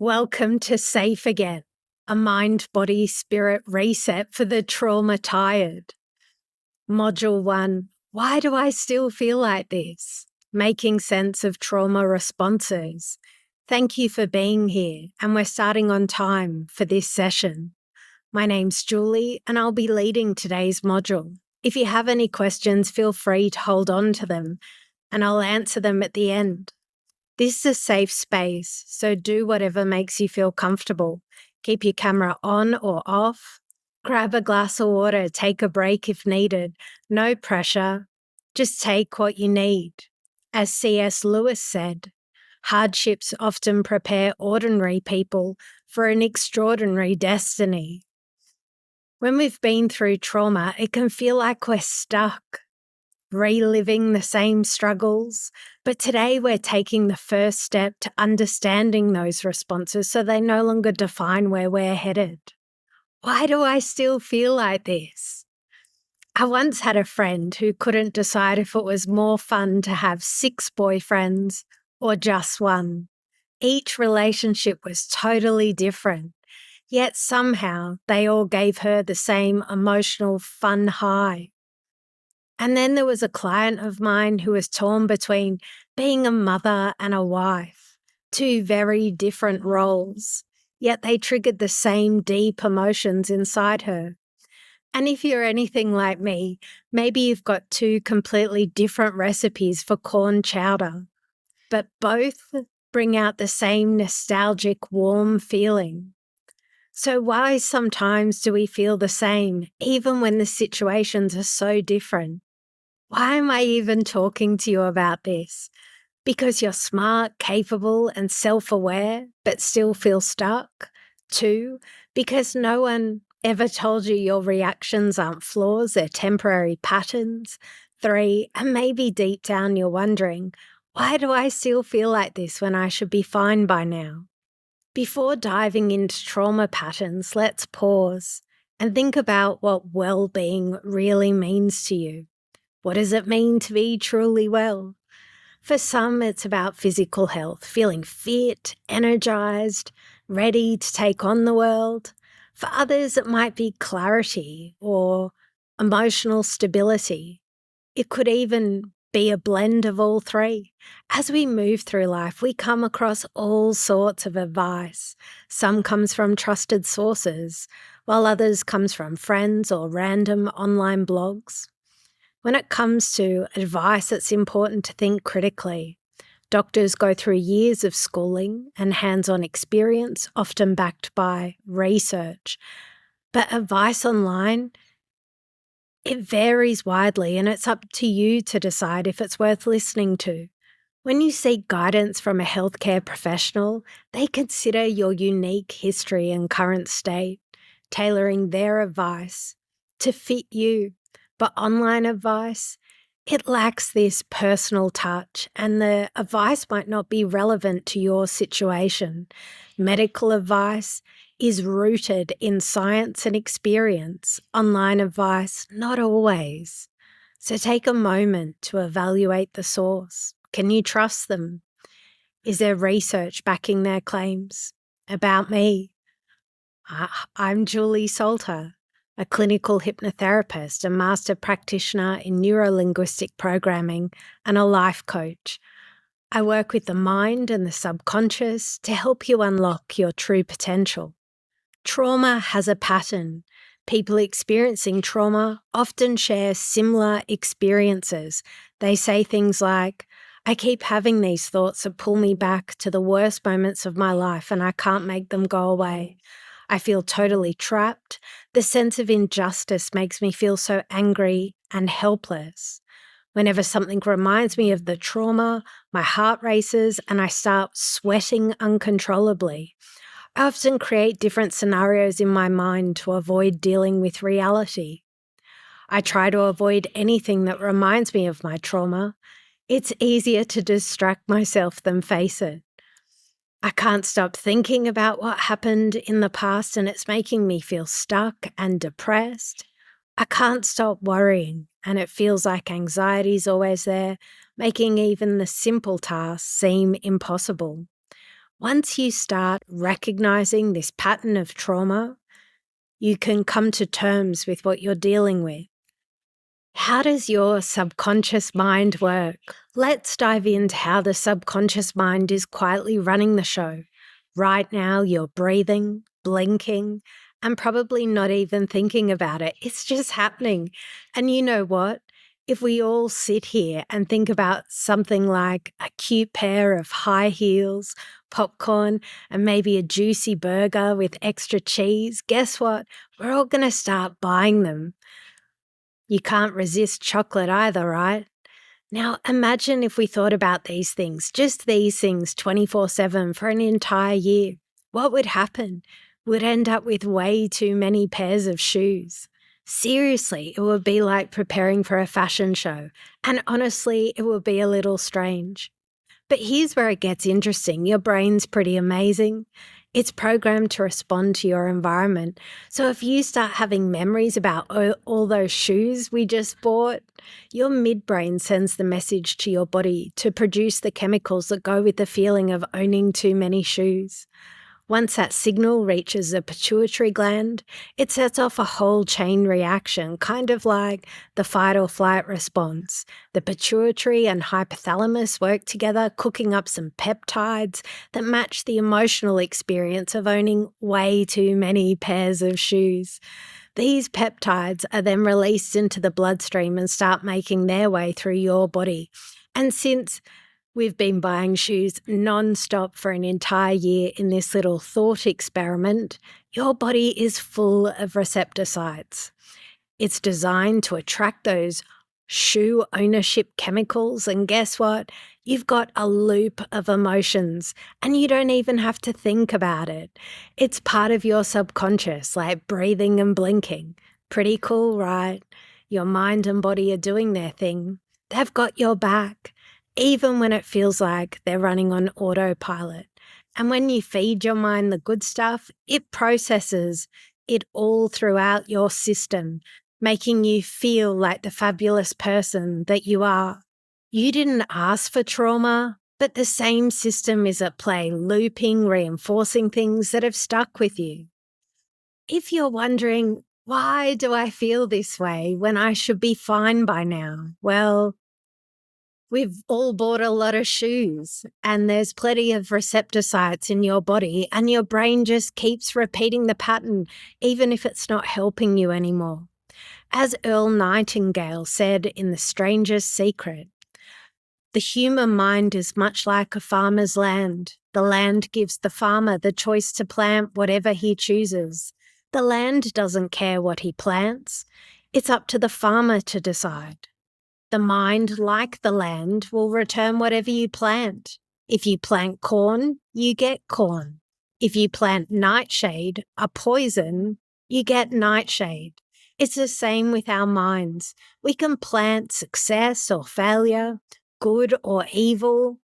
Welcome to Safe Again, a mind, body, spirit reset for the trauma tired. Module 1, why do I still feel like this? Making sense of trauma responses. Thank you for being here, and we're starting on time for this session. My name's Julie, and I'll be leading today's module. If you have any questions, feel free to hold on to them, and I'll answer them at the end. This is a safe space, so do whatever makes you feel comfortable. Keep your camera on or off. Grab a glass of water, take a break if needed. No pressure. Just take what you need. As C.S. Lewis said, hardships often prepare ordinary people for an extraordinary destiny. When we've been through trauma, it can feel like we're stuck, reliving the same struggles. But today we're taking the first step to understanding those responses so they no longer define where we're headed. Why do I still feel like this? I once had a friend who couldn't decide if it was more fun to have 6 boyfriends or just one. Each relationship was totally different, yet somehow they all gave her the same emotional fun high. And then there was a client of mine who was torn between being a mother and a wife, 2 very different roles, yet they triggered the same deep emotions inside her. And if you're anything like me, maybe you've got 2 completely different recipes for corn chowder, but both bring out the same nostalgic, warm feeling. So why sometimes do we feel the same, even when the situations are so different? Why am I even talking to you about this? Because you're smart, capable, and self-aware, but still feel stuck? 2, because no one ever told you your reactions aren't flaws, they're temporary patterns? 3, and maybe deep down you're wondering, why do I still feel like this when I should be fine by now? Before diving into trauma patterns, let's pause and think about what well-being really means to you. What does it mean to be truly well? For some, it's about physical health, feeling fit, energized, ready to take on the world. For others, it might be clarity or emotional stability. It could even be a blend of all 3. As we move through life, we come across all sorts of advice. Some comes from trusted sources, while others comes from friends or random online blogs. When it comes to advice, it's important to think critically. Doctors go through years of schooling and hands-on experience, often backed by research. But advice online, it varies widely, and it's up to you to decide if it's worth listening to. When you seek guidance from a healthcare professional, they consider your unique history and current state, tailoring their advice to fit you. But online advice, it lacks this personal touch, and the advice might not be relevant to your situation. Medical advice is rooted in science and experience. Online advice, not always. So take a moment to evaluate the source. Can you trust them? Is there research backing their claims? About me, I'm Julie Suter, a clinical hypnotherapist, a master practitioner in neuro-linguistic programming, and a life coach. I work with the mind and the subconscious to help you unlock your true potential. Trauma has a pattern. People experiencing trauma often share similar experiences. They say things like, I keep having these thoughts that pull me back to the worst moments of my life and I can't make them go away. I feel totally trapped. The sense of injustice makes me feel so angry and helpless. Whenever something reminds me of the trauma, my heart races and I start sweating uncontrollably. I often create different scenarios in my mind to avoid dealing with reality. I try to avoid anything that reminds me of my trauma. It's easier to distract myself than face it. I can't stop thinking about what happened in the past and it's making me feel stuck and depressed. I can't stop worrying and it feels like anxiety's always there, making even the simple tasks seem impossible. Once you start recognizing this pattern of trauma, you can come to terms with what you're dealing with. How does your subconscious mind work? Let's dive into how the subconscious mind is quietly running the show. Right now, you're breathing, blinking, and probably not even thinking about it. It's just happening. And you know what? If we all sit here and think about something like a cute pair of high heels, popcorn, and maybe a juicy burger with extra cheese, guess what? We're all going to start buying them. You can't resist chocolate either, right? Now, imagine if we thought about these things, just these things 24/7 for an entire year. What would happen? We'd end up with way too many pairs of shoes. Seriously, it would be like preparing for a fashion show. And honestly, it would be a little strange. But here's where it gets interesting. Your brain's pretty amazing. It's programmed to respond to your environment. So if you start having memories about all those shoes we just bought, your midbrain sends the message to your body to produce the chemicals that go with the feeling of owning too many shoes. Once that signal reaches the pituitary gland, it sets off a whole chain reaction, kind of like the fight or flight response. The pituitary and hypothalamus work together, cooking up some peptides that match the emotional experience of owning way too many pairs of shoes. These peptides are then released into the bloodstream and start making their way through your body. And since we've been buying shoes non-stop for an entire year in this little thought experiment, your body is full of receptor sites. It's designed to attract those shoe ownership chemicals, and guess what? You've got a loop of emotions, and you don't even have to think about it. It's part of your subconscious, like breathing and blinking. Pretty cool, right? Your mind and body are doing their thing. They've got your back, even when it feels like they're running on autopilot. And when you feed your mind the good stuff, it processes it all throughout your system, making you feel like the fabulous person that you are. You didn't ask for trauma, but the same system is at play, looping, reinforcing things that have stuck with you. If you're wondering, why do I feel this way when I should be fine by now? Well, we've all bought a lot of shoes, and there's plenty of receptor sites in your body, and your brain just keeps repeating the pattern, even if it's not helping you anymore. As Earl Nightingale said in The Strangest Secret, the human mind is much like a farmer's land. The land gives the farmer the choice to plant whatever he chooses. The land doesn't care what he plants. It's up to the farmer to decide. The mind, like the land, will return whatever you plant. If you plant corn, you get corn. If you plant nightshade, a poison, you get nightshade. It's the same with our minds. We can plant success or failure, good or evil,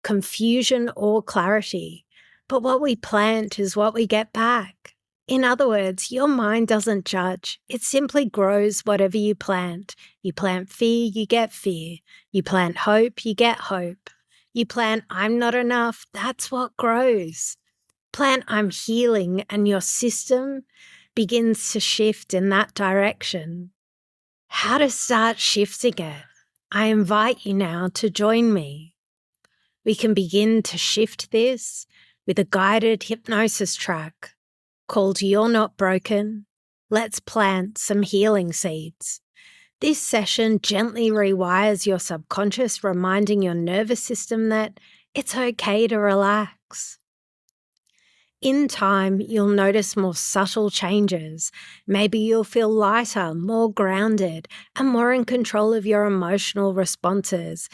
confusion or clarity. But what we plant is what we get back. In other words, your mind doesn't judge. It simply grows whatever you plant. You plant fear, you get fear. You plant hope, you get hope. You plant I'm not enough, that's what grows. Plant I'm healing, and your system begins to shift in that direction. How to start shifting it? I invite you now to join me. We can begin to shift this with a guided hypnosis track called You're Not Broken. Let's plant some healing seeds. This session gently rewires your subconscious, reminding your nervous system that it's okay to relax. In time, you'll notice more subtle changes. Maybe you'll feel lighter, more grounded, and more in control of your emotional responses.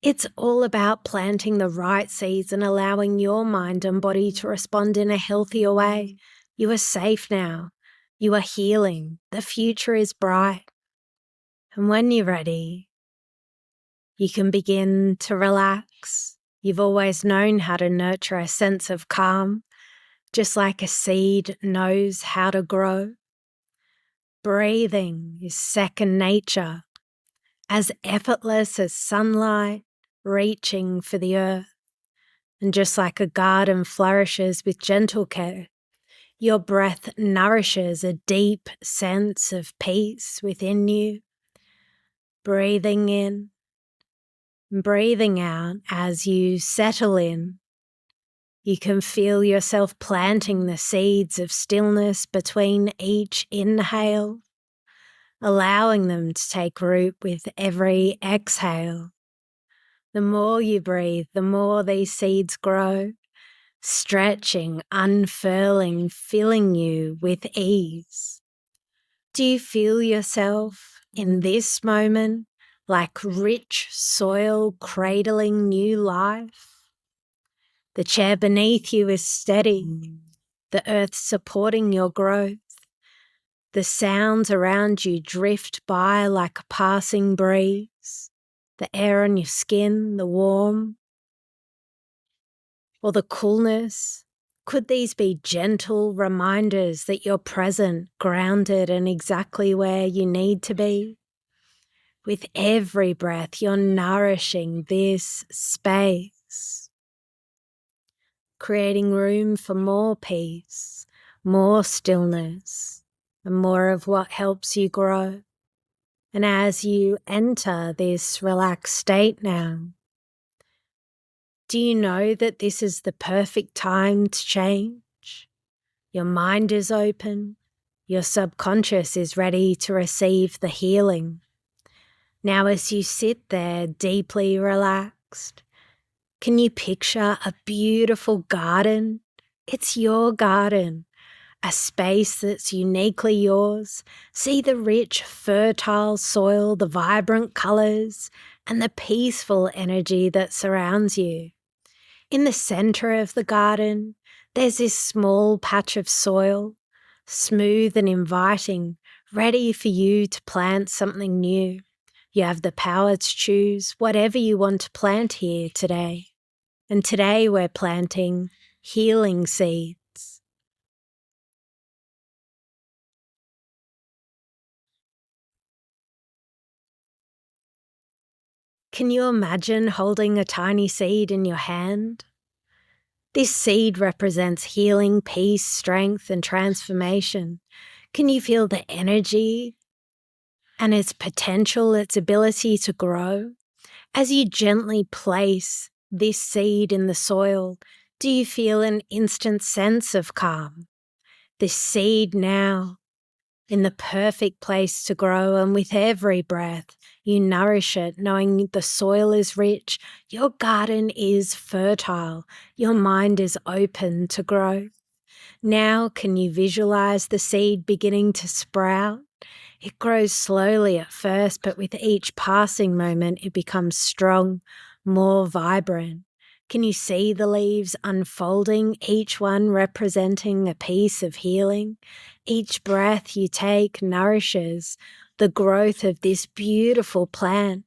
It's all about planting the right seeds and allowing your mind and body to respond in a healthier way. You are safe now. You are healing. The future is bright. And when you're ready, you can begin to relax. You've always known how to nurture a sense of calm, just like a seed knows how to grow. Breathing is second nature, as effortless as sunlight reaching for the earth. And just like a garden flourishes with gentle care, your breath nourishes a deep sense of peace within you. Breathing in, breathing out as you settle in. You can feel yourself planting the seeds of stillness between each inhale, allowing them to take root with every exhale. The more you breathe, the more these seeds grow, stretching, unfurling, filling you with ease. Do you feel yourself in this moment like rich soil cradling new life? The chair beneath you is steady, the earth supporting your growth. The sounds around you drift by like a passing breeze. The air on your skin, the warmth, or the coolness. Could these be gentle reminders that you're present, grounded, and exactly where you need to be? With every breath, you're nourishing this space, creating room for more peace, more stillness, and more of what helps you grow. And as you enter this relaxed state now, do you know that this is the perfect time to change? Your mind is open. Your subconscious is ready to receive the healing. Now, as you sit there deeply relaxed, can you picture a beautiful garden? It's your garden, a space that's uniquely yours. See the rich, fertile soil, the vibrant colours, and the peaceful energy that surrounds you. In the centre of the garden, there's this small patch of soil, smooth and inviting, ready for you to plant something new. You have the power to choose whatever you want to plant here today. And today we're planting healing seeds. Can you imagine holding a tiny seed in your hand? This seed represents healing, peace, strength, and transformation. Can you feel the energy and its potential, its ability to grow? As you gently place this seed in the soil, do you feel an instant sense of calm? This seed now in the perfect place to grow, and with every breath, you nourish it, knowing the soil is rich, your garden is fertile, your mind is open to growth. Now, can you visualize the seed beginning to sprout? It grows slowly at first, but with each passing moment, it becomes strong, more vibrant. Can you see the leaves unfolding, each one representing a piece of healing? Each breath you take nourishes the growth of this beautiful plant.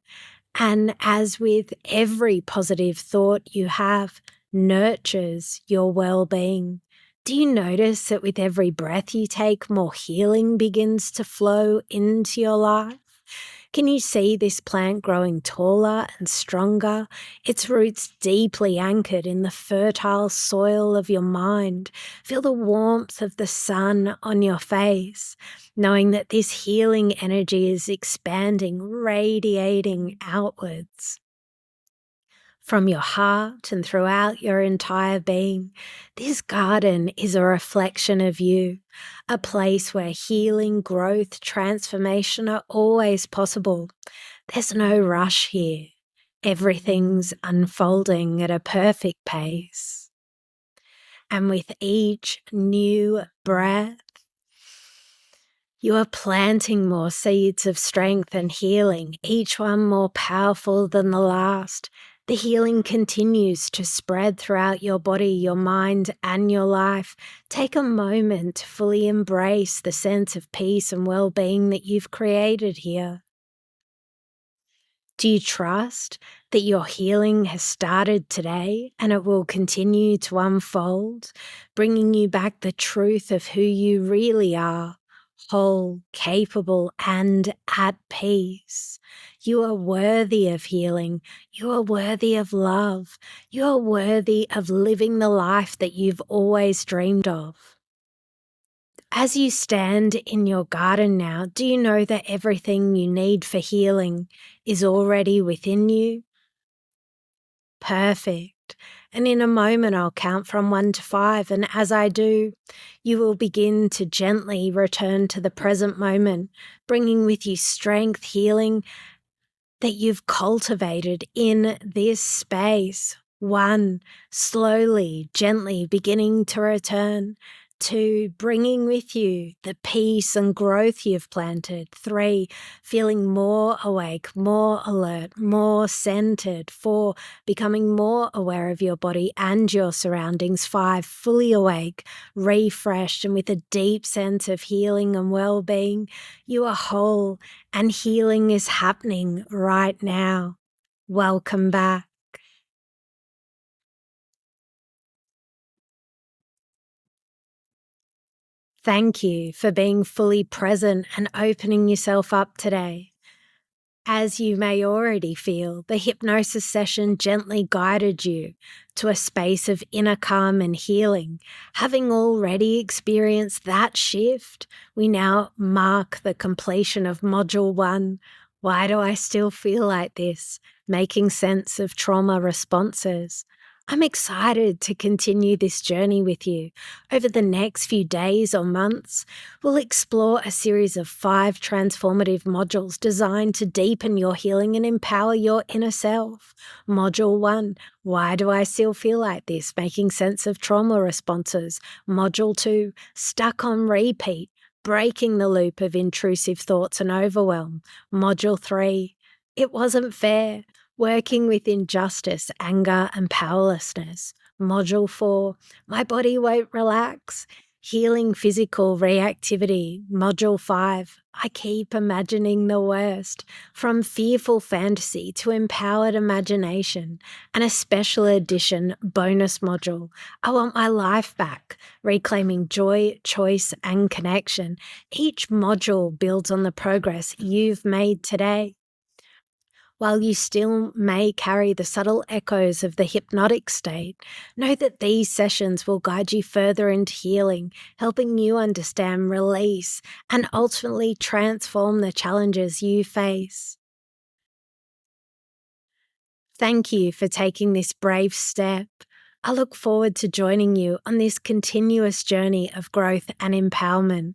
And as with every positive thought you have, nurtures your well-being. Do you notice that with every breath you take, more healing begins to flow into your life? Can you see this plant growing taller and stronger, its roots deeply anchored in the fertile soil of your mind? Feel the warmth of the sun on your face, knowing that this healing energy is expanding, radiating outwards. From your heart and throughout your entire being, this garden is a reflection of you, a place where healing, growth, transformation are always possible. There's no rush here. Everything's unfolding at a perfect pace. And with each new breath, you are planting more seeds of strength and healing, each one more powerful than the last. The healing continues to spread throughout your body, your mind, and your life. Take a moment to fully embrace the sense of peace and well-being that you've created here. Do you trust that your healing has started today and it will continue to unfold, bringing you back the truth of who you really are? whole, capable, and at peace. You are worthy of healing. You are worthy of love. You are worthy of living the life that you've always dreamed of. As you stand in your garden now, do you know that everything you need for healing is already within you? Perfect. And in a moment, I'll count from 1 to 5. And as I do, you will begin to gently return to the present moment, bringing with you strength, healing that you've cultivated in this space. 1, slowly, gently beginning to return. 2, bringing with you the peace and growth you've planted. 3, feeling more awake, more alert, more centered. 4, becoming more aware of your body and your surroundings. 5, fully awake, refreshed, and with a deep sense of healing and well-being. You are whole, and healing is happening right now. Welcome back. Thank you for being fully present and opening yourself up today. As you may already feel, the hypnosis session gently guided you to a space of inner calm and healing. Having already experienced that shift, we now mark the completion of Module 1. Why do I still feel like this? Making sense of trauma responses. I'm excited to continue this journey with you. Over the next few days or months, we'll explore a series of 5 transformative modules designed to deepen your healing and empower your inner self. Module 1, why do I still feel like this? Making sense of trauma responses. Module 2, stuck on repeat, breaking the loop of intrusive thoughts and overwhelm. Module 3, it wasn't fair. Working with injustice, anger, and powerlessness. Module 4, my body won't relax. Healing physical reactivity. Module 5, I keep imagining the worst. From fearful fantasy to empowered imagination. And a special edition bonus module, I want my life back. Reclaiming joy, choice, and connection. Each module builds on the progress you've made today. While you still may carry the subtle echoes of the hypnotic state, know that these sessions will guide you further into healing, helping you understand, release, and ultimately transform the challenges you face. Thank you for taking this brave step. I look forward to joining you on this continuous journey of growth and empowerment.